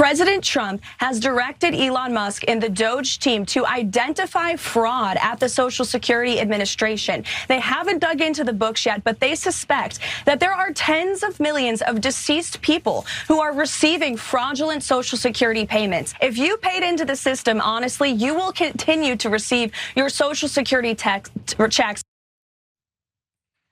President Trump has directed Elon Musk and the DOGE team to identify fraud at the Social Security Administration. They haven't dug into the books yet, but they suspect that there are tens of millions of deceased people who are receiving fraudulent Social Security payments. If you paid into the system, honestly, you will continue to receive your Social Security checks.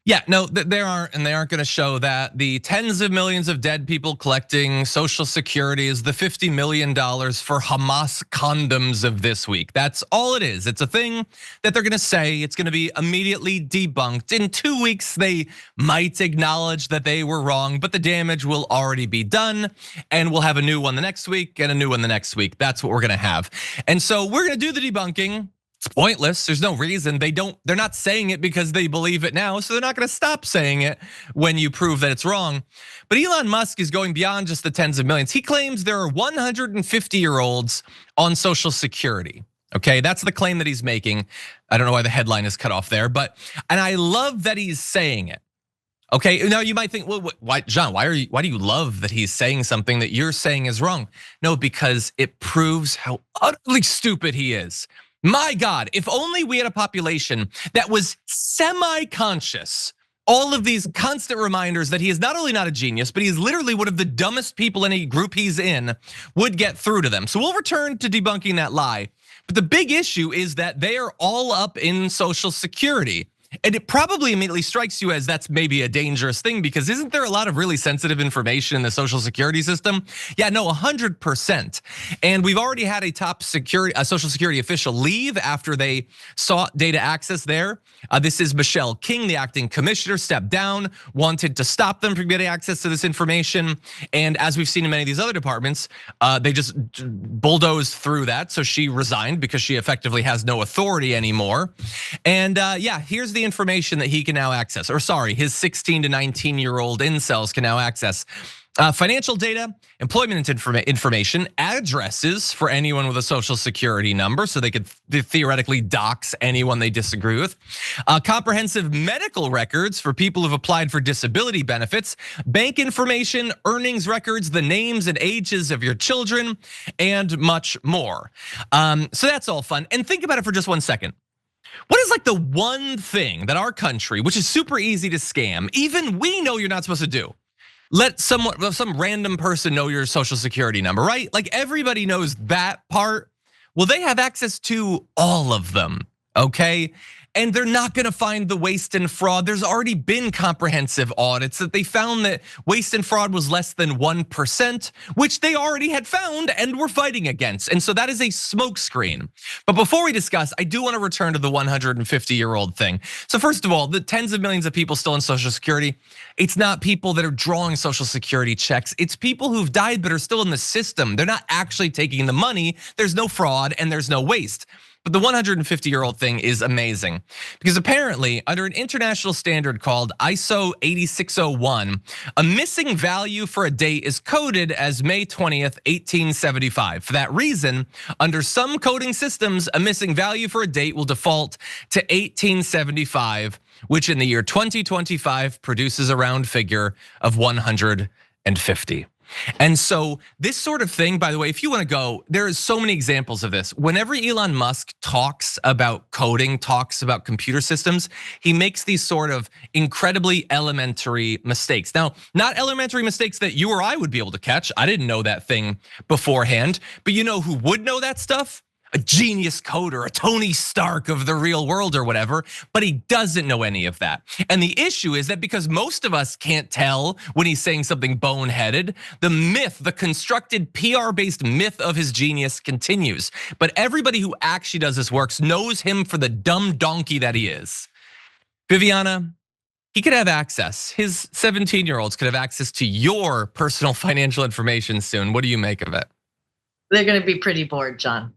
Yeah, no, they aren't going to show that. The tens of millions of dead people collecting Social Security is the $50 million for Hamas condoms of this week. That's all it is. It's a thing that they're going to say. It's going to be immediately debunked. In 2 weeks, they might acknowledge that they were wrong, but the damage will already be done. And we'll have a new one the next week and a new one the next week. That's what we're going to have. And so we're going to do the debunking. It's pointless. There's no reason. They're not saying it because they believe it now, so they're not going to stop saying it when you prove that it's wrong. But Elon Musk is going beyond just the tens of millions. He claims there are 150-year-olds on Social Security. Okay, that's the claim that he's making. I don't know why the headline is cut off there, and I love that he's saying it. Okay, now you might think, well, why, John? Why do you love that he's saying something that you're saying is wrong? No, because it proves how utterly stupid he is. My God, if only we had a population that was semi-conscious. All of these constant reminders that he is not only not a genius, but he's literally one of the dumbest people in a group he's in would get through to them. So we'll return to debunking that lie. But the big issue is that they are all up in Social Security. And it probably immediately strikes you as that's maybe a dangerous thing, because isn't there a lot of really sensitive information in the Social Security system? Yeah, no, 100%. And we've already had a top Social Security official leave after they sought data access there. This is Michelle King, the acting commissioner, stepped down, wanted to stop them from getting access to this information. And as we've seen in many of these other departments, they just bulldozed through that. So she resigned because she effectively has no authority anymore. And yeah, here's the information that he can now access, or sorry, his 16 to 19-year-old incels can now access. Financial data, employment information, addresses for anyone with a Social Security number, so they could theoretically dox anyone they disagree with. Comprehensive medical records for people who've applied for disability benefits, bank information, earnings records, the names and ages of your children, and much more. So that's all fun. And think about it for just 1 second. What is like the one thing that our country, which is super easy to scam, even we know you're not supposed to do? Let some random person know your Social Security number, right? Like everybody knows that part. Well, they have access to all of them, okay? And they're not gonna find the waste and fraud. There's already been comprehensive audits that they found that waste and fraud was less than 1%, which they already had found and were fighting against. And so that is a smokescreen. But before we discuss, I do wanna return to the 150-year-old thing. So first of all, the tens of millions of people still in Social Security, it's not people that are drawing Social Security checks. It's people who've died but are still in the system. They're not actually taking the money. There's no fraud and there's no waste. But the 150-year-old thing is amazing because apparently under an international standard called ISO 8601, a missing value for a date is coded as May 20th, 1875. For that reason, under some coding systems, a missing value for a date will default to 1875, which in the year 2025 produces a round figure of 150. And so this sort of thing, by the way, if you want to go, there is so many examples of this. Whenever Elon Musk talks about coding, talks about computer systems, he makes these sort of incredibly elementary mistakes. Now, not elementary mistakes that you or I would be able to catch. I didn't know that thing beforehand, but you know who would know that stuff? A genius coder, a Tony Stark of the real world or whatever, but he doesn't know any of that. And the issue is that because most of us can't tell when he's saying something boneheaded, the myth, the constructed PR-based myth of his genius continues. But everybody who actually does this work knows him for the dumb donkey that he is. Viviana, he could have access. His 17-year-olds could have access to your personal financial information soon. What do you make of it? They're gonna be pretty bored, John.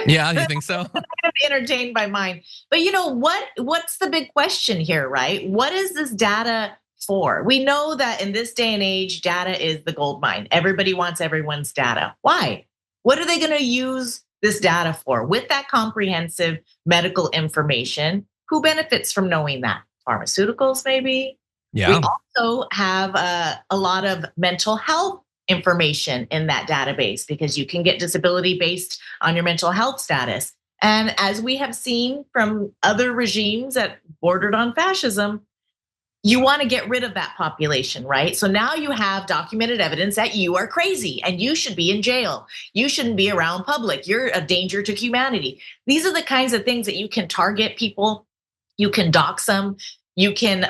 Yeah, you think so? I'm gonna be entertained by mine. But you know what? What's the big question here, right? What is this data for? We know that in this day and age, data is the gold mine. Everybody wants everyone's data. Why? What are they gonna use this data for? With that comprehensive medical information, who benefits from knowing that? Pharmaceuticals, maybe? Yeah. We also have a lot of mental health information in that database because you can get disability based on your mental health status. And as we have seen from other regimes that bordered on fascism, you want to get rid of that population, right? So now you have documented evidence that you are crazy and you should be in jail. You shouldn't be around public. You're a danger to humanity. These are the kinds of things that you can target people. You can dox them. You can,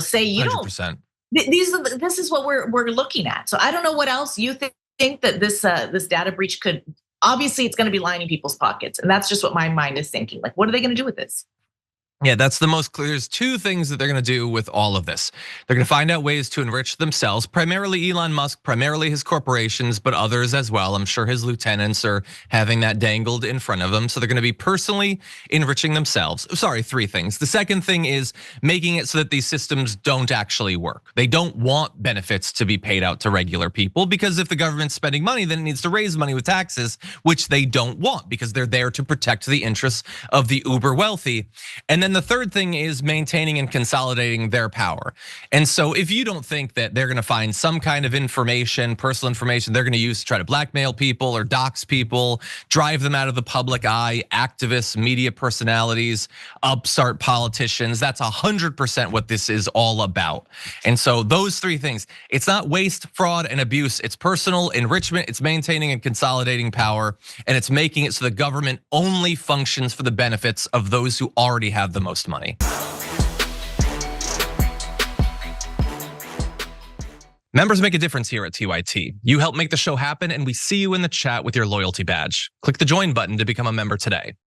say you 100%. don't. This is what we're looking at. So I don't know what else you think that this data breach could. Obviously, it's going to be lining people's pockets, and that's just what my mind is thinking. Like, what are they going to do with this? Yeah, that's the most clear. There's two things that they're gonna do with all of this. They're gonna find out ways to enrich themselves, primarily Elon Musk, primarily his corporations, but others as well. I'm sure his lieutenants are having that dangled in front of them. So they're gonna be personally enriching themselves. Sorry, three things. The second thing is making it so that these systems don't actually work. They don't want benefits to be paid out to regular people because if the government's spending money, then it needs to raise money with taxes, which they don't want because they're there to protect the interests of the uber wealthy. And then the third thing is maintaining and consolidating their power. And so if you don't think that they're gonna find some kind of information, personal information they're gonna use to try to blackmail people or dox people, drive them out of the public eye, activists, media personalities, upstart politicians, that's 100% what this is all about. And so those three things, it's not waste, fraud, and abuse, it's personal enrichment, it's maintaining and consolidating power, and it's making it so the government only functions for the benefits of those who already have the most money. Members make a difference here at TYT. You help make the show happen, and we see you in the chat with your loyalty badge. Click the join button to become a member today.